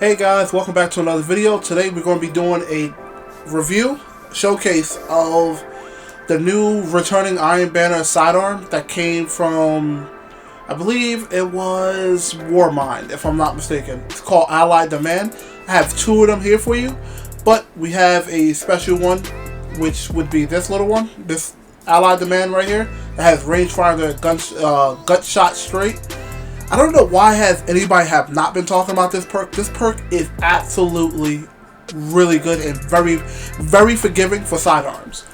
Hey guys, welcome back to another video. Today we're going to be doing a review, showcase of the new returning Iron Banner sidearm that came from, I believe it was Warmind, if I'm not mistaken. It's called Allied Demand. I have two of them here for you, but we have a special one, which would be this little one, this Allied Demand right here. It has rangefinder Gunshot Straight. I don't know why anybody have not been talking about this perk. This perk is absolutely really good and very, very forgiving for sidearms.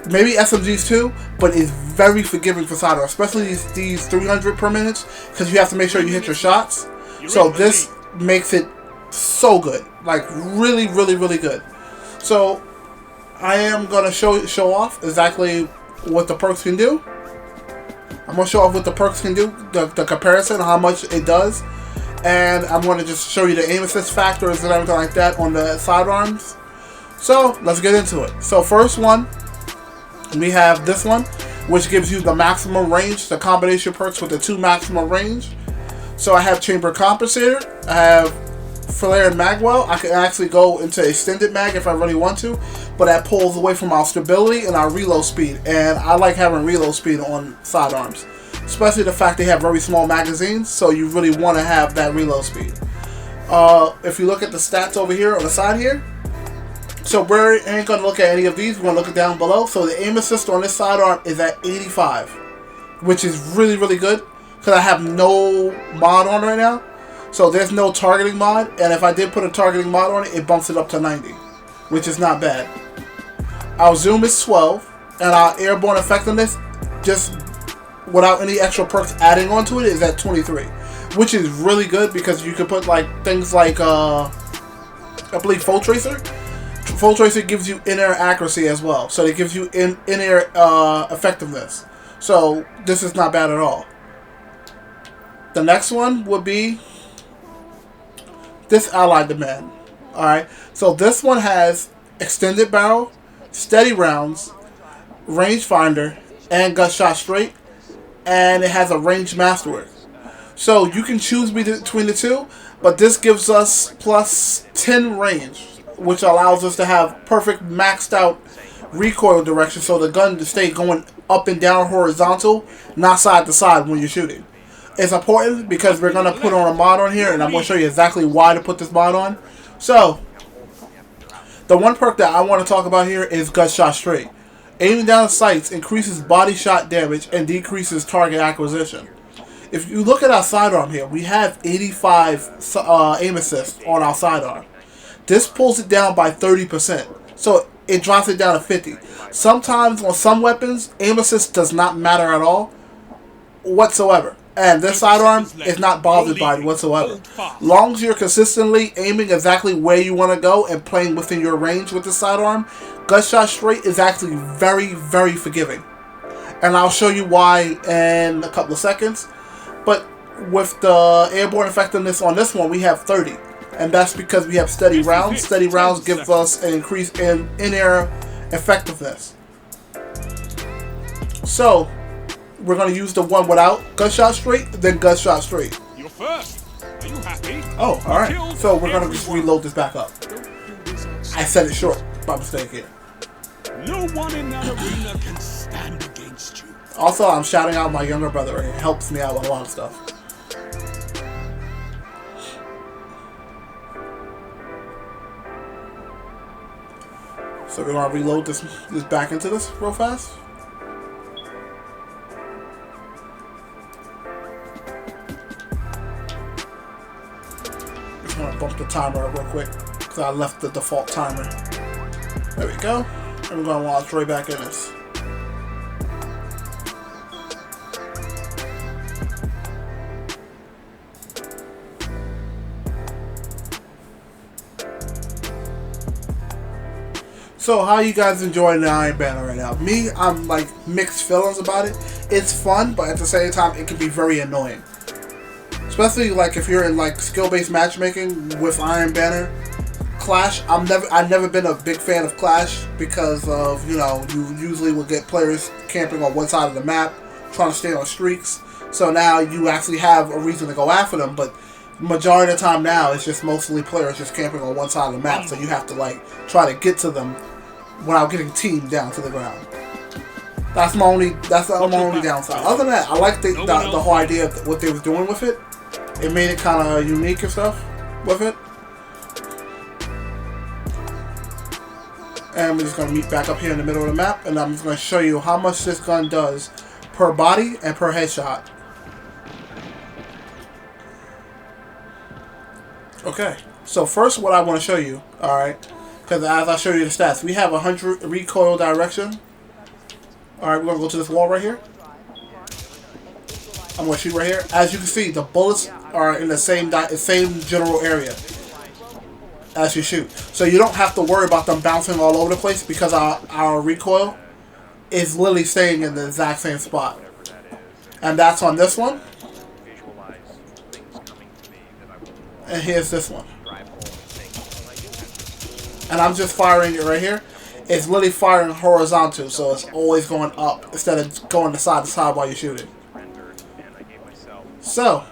Maybe SMGs too, but it's very forgiving for sidearms, especially these 300 per minute, because you have to make sure you hit your shots. So this makes it so good, like really, really, really good. So I am gonna show off exactly what the perks can do. I'm going to show off what the perks can do, the comparison, how much it does, and I'm going to just show you the aim assist factors and everything like that on the sidearms. So, let's get into it. So, first one, we have this one, which gives you the maximum range, the combination perks with the two maximum range. So, I have Chamber Compensator, I have Flare and Magwell. I can actually go into extended mag if I really want to, but that pulls away from our stability and our reload speed, and I like having reload speed on sidearms, especially the fact they have very small magazines, so you really want to have that reload speed. If you look at the stats over here on the side here, so we ain't going to look at any of these, we're going to look at down below. So the aim assist on this sidearm is at 85, which is really, really good, because I have no mod on right now. So there's no targeting mod, and if I did put a targeting mod on it, it bumps it up to 90, which is not bad. Our zoom is 12, and our airborne effectiveness, just without any extra perks adding onto it, is at 23, which is really good because you can put like things like I believe Full Tracer. Full Tracer gives you in-air accuracy as well, so it gives you in-air effectiveness. So this is not bad at all. The next one would be this Allied Demand. Alright, so this one has extended barrel, steady rounds, rangefinder, and Gunshot Straight, and it has a range masterwork. So you can choose between the two, but this gives us plus 10 range, which allows us to have perfect maxed out recoil direction, so the gun to stay going up and down horizontal, not side to side when you're shooting. It's important because we're going to put on a mod on here, and I'm going to show you exactly why to put this mod on. So, the one perk that I want to talk about here is Gunshot Straight. Aiming down sights increases body shot damage and decreases target acquisition. If you look at our sidearm here, we have 85 aim assist on our sidearm. This pulls it down by 30%, so it drops it down to 50. Sometimes on some weapons, aim assist does not matter at all whatsoever. And this sidearm is not bothered by it whatsoever. Long as you're consistently aiming exactly where you want to go and playing within your range with the sidearm, Gunshot Straight is actually very, very forgiving. And I'll show you why in a couple of seconds. But with the airborne effectiveness on this one, we have 30. And that's because we have steady rounds. Steady rounds give us an increase in-air effectiveness. So, we're going to use the one without Gunshot Straight, then Gunshot Straight. You're first. Are you happy? Oh, alright. So we're going to just reload this back up. I said it short by mistake here. No one in that arena can stand against you. Also, I'm shouting out my younger brother. It helps me out with a lot of stuff. So we're going to reload this back into this real fast. I'm going to bump the timer up real quick because I left the default timer. There we go. And we're going to launch right back in this. So how you guys enjoying the Iron Banner right now? Me, I'm like mixed feelings about it. It's fun, but at the same time it can be very annoying. Especially like if you're in like skill-based matchmaking with Iron Banner. Clash, I've never been a big fan of Clash because of, you know, you usually will get players camping on one side of the map, trying to stay on streaks. So now you actually have a reason to go after them, but majority of the time now, it's just mostly players just camping on one side of the map, so you have to like try to get to them without getting teamed down to the ground. That's the only downside. Other than that, I like the whole idea of what they was doing with it. It made it kind of unique and stuff with it. And we're just going to meet back up here in the middle of the map, and I'm just going to show you how much this gun does per body and per headshot. Okay, so first what I want to show you, alright, because as I show you the stats, we have 100 recoil direction. Alright, we're going to go to this wall right here. I'm going to shoot right here. As you can see, the bullets are in the same general area as you shoot. So you don't have to worry about them bouncing all over the place because our recoil is literally staying in the exact same spot. And that's on this one. And here's this one. And I'm just firing it right here. It's literally firing horizontal, so it's always going up instead of going side to side while you're shooting. So,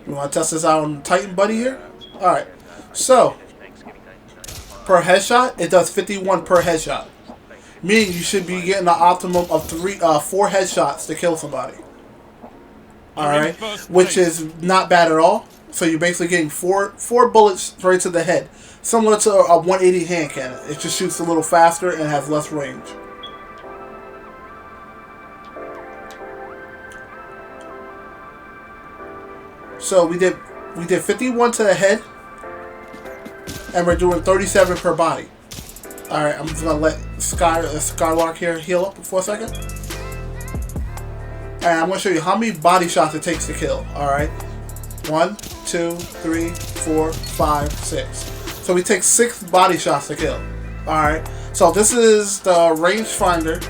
you want to test this out on Titan Buddy here? Alright, so, per headshot, it does 51 per headshot. Meaning you should be getting an optimum of 4 headshots to kill somebody. Alright, which is not bad at all. So you're basically getting four bullets straight to the head. Similar to a 180 hand cannon. It just shoots a little faster and has less range. So we did 51 to the head, and we're doing 37 per body. All right, I'm just gonna let Skylark here heal up for a second, and I'm gonna show you how many body shots it takes to kill. All right, 1, 2, 3, 4, 5, 6. So we take 6 body shots to kill. All right, so this is the rangefinder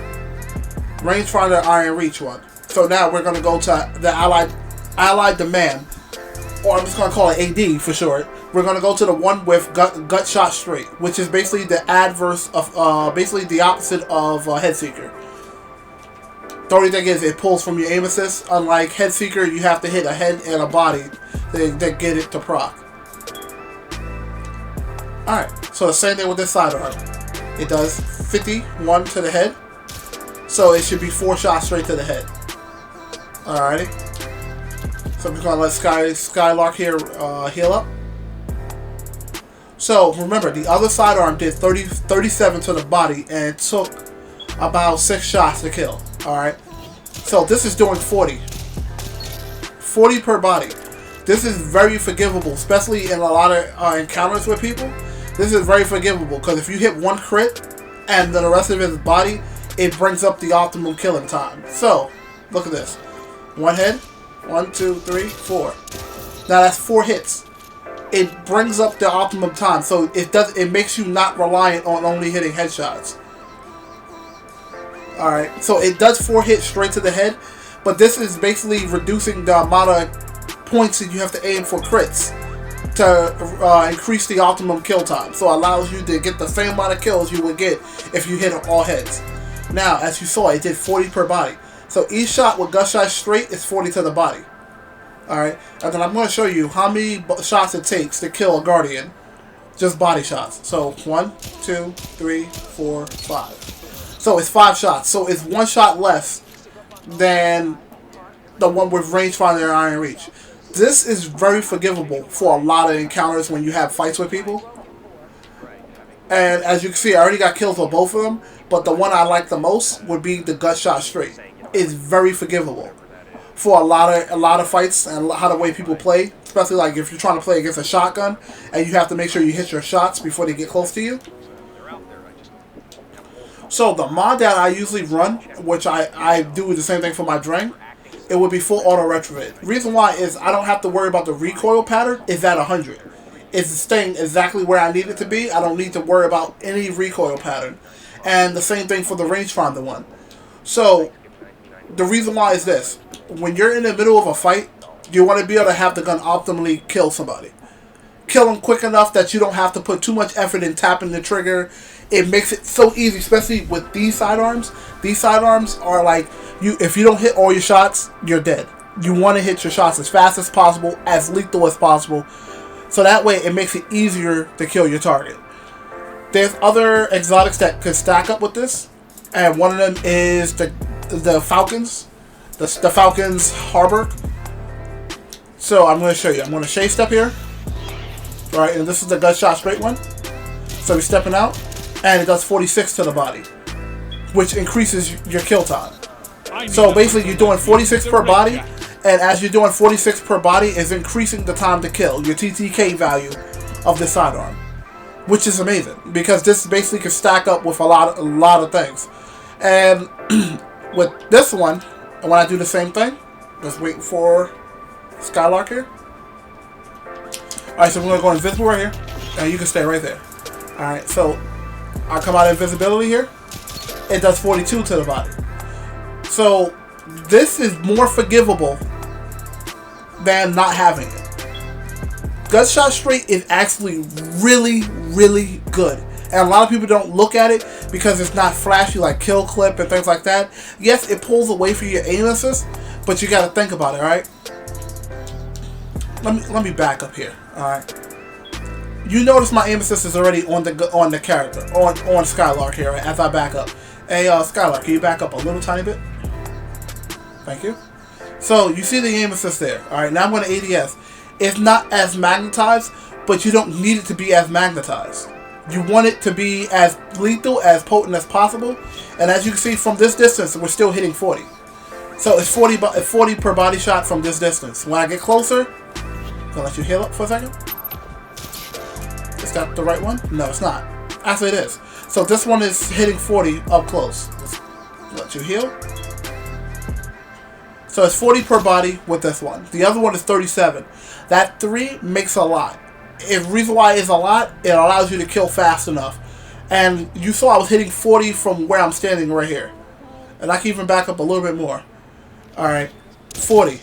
Iron Reach one. So now we're gonna go to the Allied Demand, or I'm just gonna call it AD for short. We're gonna go to the one with Gunshot Straight, which is basically the adverse of basically the opposite of Headseeker. The only thing is it pulls from your aim assist. Unlike Headseeker, you have to hit a head and a body to get it to proc. Alright, so the same thing with this sidearm. It does 51 to the head, so it should be 4 shots straight to the head. Alrighty. So I'm just going to let Skylark here heal up. So remember, the other sidearm did 37 to the body, and it took about 6 shots to kill. Alright, so this is doing 40 per body. This is very forgivable, especially in a lot of encounters with people. This is very forgivable because if you hit 1 crit and then the rest of his body, it brings up the optimum killing time. So look at this: 1 head, 1, 2, 3, 4. Now that's 4 hits. It brings up the optimum time, so it makes you not reliant on only hitting headshots. Alright, so it does 4 hits straight to the head, but this is basically reducing the amount of points that you have to aim for crits to increase the optimum kill time. So it allows you to get the same amount of kills you would get if you hit all heads. Now, as you saw, it did 40 per body. So each shot with Gunshot Straight is 40 to the body. Alright, and then I'm going to show you how many shots it takes to kill a Guardian. Just body shots. So 1, 2, 3, 4, 5. So it's 5 shots. So it's 1 shot less than the one with rangefinder and Iron Reach. This is very forgivable for a lot of encounters when you have fights with people. And as you can see, I already got kills for both of them. But the one I like the most would be the Gunshot Straight. It's very forgivable for a lot of fights and how the way people play. Especially like if you're trying to play against a shotgun and you have to make sure you hit your shots before they get close to you. So the mod that I usually run, which I do the same thing for my Drang, it would be full auto retrofit. The reason why is I don't have to worry about the recoil pattern. It's at 100. It's staying exactly where I need it to be. I don't need to worry about any recoil pattern. And the same thing for the rangefinder one. So the reason why is this: when you're in the middle of a fight, you want to be able to have the gun optimally kill somebody. Kill them quick enough that you don't have to put too much effort in tapping the trigger. It makes it so easy, especially with these sidearms. These sidearms are like, if you don't hit all your shots, you're dead. you want to hit your shots as fast as possible, as lethal as possible, so that way it makes it easier to kill your target. There's other exotics that could stack up with this, and one of them is the Falcons, the Falcons Harbor. So I'm going to show you. I'm going to shade step here, right, and this is the Gunshot Straight one. So we're stepping out, and it does 46 to the body, which increases your kill time. So basically, you're doing 46 per body, and as you're doing 46 per body, is increasing the time to kill, your TTK value of the sidearm, which is amazing because this basically can stack up with a lot of things. And with this one, and when I do the same thing, just waiting for Skylark here. All right, so we're gonna go invisible right here, and you can stay right there. All right, so I come out of invisibility here. It does 42 to the body. So this is more forgivable than not having it. Gunshot Straight is actually really, really good. And a lot of people don't look at it because it's not flashy like kill clip and things like that. Yes, it pulls away from your aim assist, but you got to think about it, all right? Let me back up here, all right? You notice my aim assist is already on the character, on Skylark here, right, as I back up. Hey, Skylark, can you back up a little tiny bit? Thank you. So, you see the aim assist there. Alright, now I'm going to ADS. It's not as magnetized, but you don't need it to be as magnetized. You want it to be as lethal, as potent as possible. And as you can see from this distance, we're still hitting 40. So, it's 40 per body shot from this distance. When I get closer, I'm going to let you heal up for a second. Is that the right one? No, it's not. Actually, it is. So, this one is hitting 40 up close. Let's let you heal. So it's 40 per body with this one. The other one is 37. That 3 makes a lot. The reason why it's a lot, it allows you to kill fast enough. And you saw I was hitting 40 from where I'm standing right here. And I can even back up a little bit more. Alright. 40.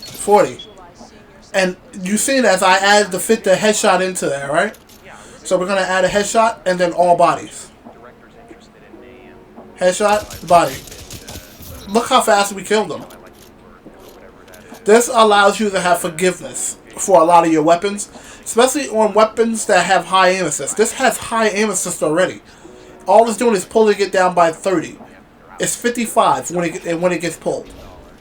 40. And you seen as I added the fit the headshot into there, right? So we're going to add a headshot and then all bodies. Headshot, body. Look how fast we killed them. This allows you to have forgiveness for a lot of your weapons, especially on weapons that have high aim assist. This has high aim assist already. All it's doing is pulling it down by 30. It's 55 when it gets pulled,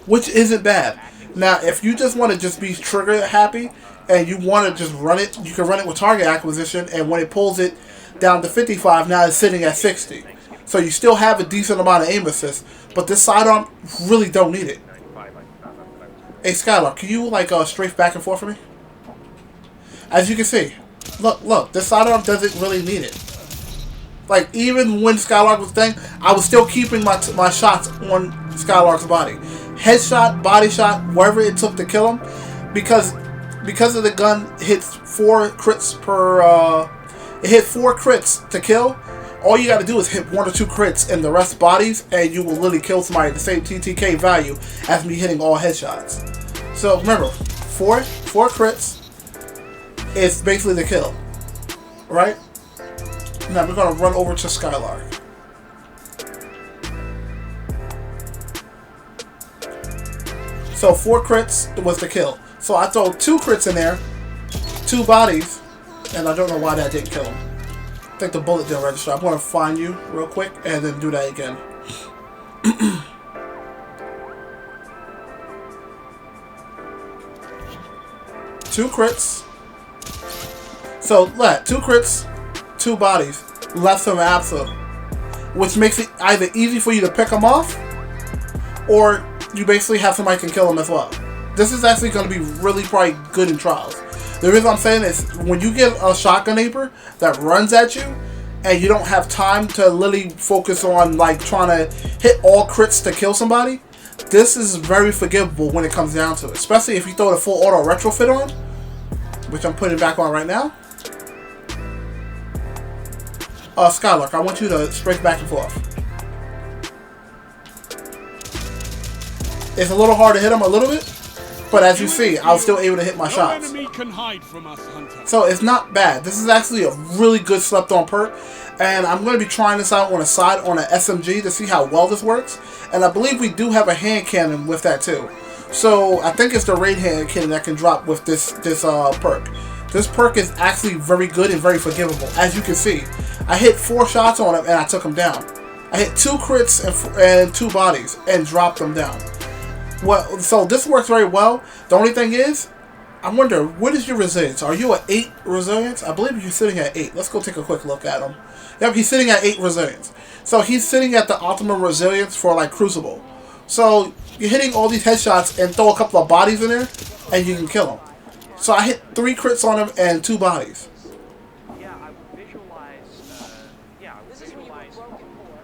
which isn't bad. Now, if you just want to just be trigger happy and you want to just run it, you can run it with target acquisition, and when it pulls it down to 55, now it's sitting at 60. So you still have a decent amount of aim assist, but this sidearm really don't need it. Hey Skylark, can you like strafe back and forth for me? As you can see, look, this sidearm doesn't really need it. Like even when Skylark was thing, I was still keeping my shots on Skylark's body, headshot, body shot, wherever it took to kill him, because of the gun hits 4 crits per. It hit 4 crits to kill. All you got to do is hit 1 or 2 crits and the rest bodies, and you will literally kill somebody at the same TTK value as me hitting all headshots. So remember, 4 crits is basically the kill, right? Now we're gonna run over to Skylark. So 4 crits was the kill. So I throw 2 crits in there, 2 bodies, and I don't know why that didn't kill him. I think the bullet didn't register. I'm going to find you real quick and then do that again. 2 crits. So, 2 crits, 2 bodies, left from Absa, which makes it either easy for you to pick them off, or you basically have somebody can kill them as well. This is actually going to be really probably good in trials. The reason I'm saying is, when you get a shotgun neighbor that runs at you, and you don't have time to literally focus on like trying to hit all crits to kill somebody, this is very forgivable when it comes down to it. Especially if you throw the full auto retrofit on, which I'm putting back on right now. Skylark, I want you to strafe back and forth. It's a little hard to hit him a little bit, but as you see, I was still able to hit my shots. Enemy can hide from us, hunter. So it's not bad. This is actually a really good slept on perk. and I'm going to be trying this out on a SMG to see how well this works. And I believe we do have a hand cannon with that too. So I think it's the raid hand cannon that can drop with this perk. This perk is actually very good and very forgivable. As you can see, I hit 4 shots on him and I took him down. I hit 2 crits and 2 bodies and dropped them down. Well, so this works very well. The only thing is, I wonder, what is your resilience? Are you at 8 resilience? I believe you're sitting at 8. Let's go take a quick look at him. Yep, he's sitting at 8 resilience. So he's sitting at the optimum resilience for like Crucible. So you're hitting all these headshots and throw a couple of bodies in there, and you can kill him. So I hit 3 crits on him and 2 bodies. Yeah, I visualize.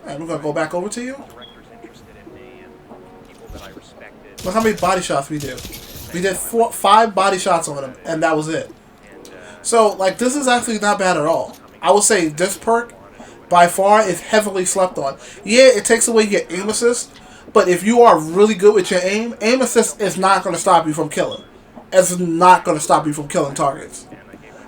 And we're gonna go back over to you. Directors interested in me and people that I respected. Look how many body shots we did. We did 5 body shots on him, and that was it. So, like, this is actually not bad at all. I would say this perk, by far, is heavily slept on. Yeah, it takes away your aim assist, but if you are really good with your aim assist is not going to stop you from killing. It's not going to stop you from killing targets.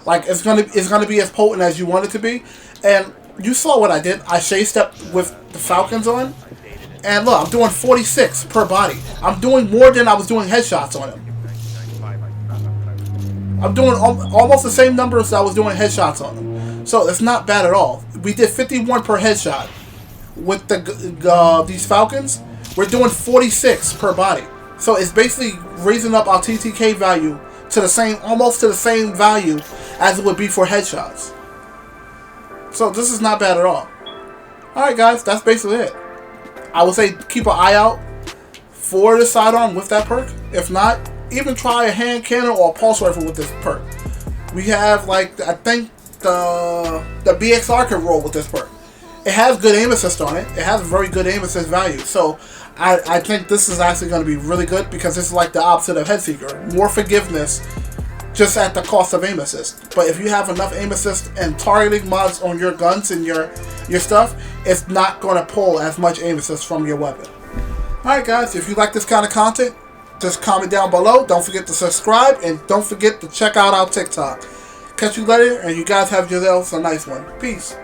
Like, it's gonna be as potent as you want it to be. And you saw what I did. I shade stepped with the Falcons on, and look, I'm doing 46 per body. I'm doing more than I was doing headshots on him. I'm doing almost the same numbers that I was doing headshots on them. So it's not bad at all. We did 51 per headshot. With these Falcons, we're doing 46 per body. So it's basically raising up our TTK value to the same, almost to the same value as it would be for headshots. So this is not bad at all. Alright guys, that's basically it. I would say keep an eye out for the sidearm with that perk. If not, even try a hand cannon or a pulse rifle with this perk. We have, like, I think the BXR can roll with this perk. It has good aim assist on it. It has very good aim assist value. So I think this is actually going to be really good because this is like the opposite of Headseeker. More forgiveness just at the cost of aim assist. But if you have enough aim assist and targeting mods on your guns and your stuff, it's not going to pull as much aim assist from your weapon. Alright guys, if you like this kind of content, just comment down below. Don't forget to subscribe and don't forget to check out our TikTok. Catch you later, and you guys have yourselves a nice one. Peace.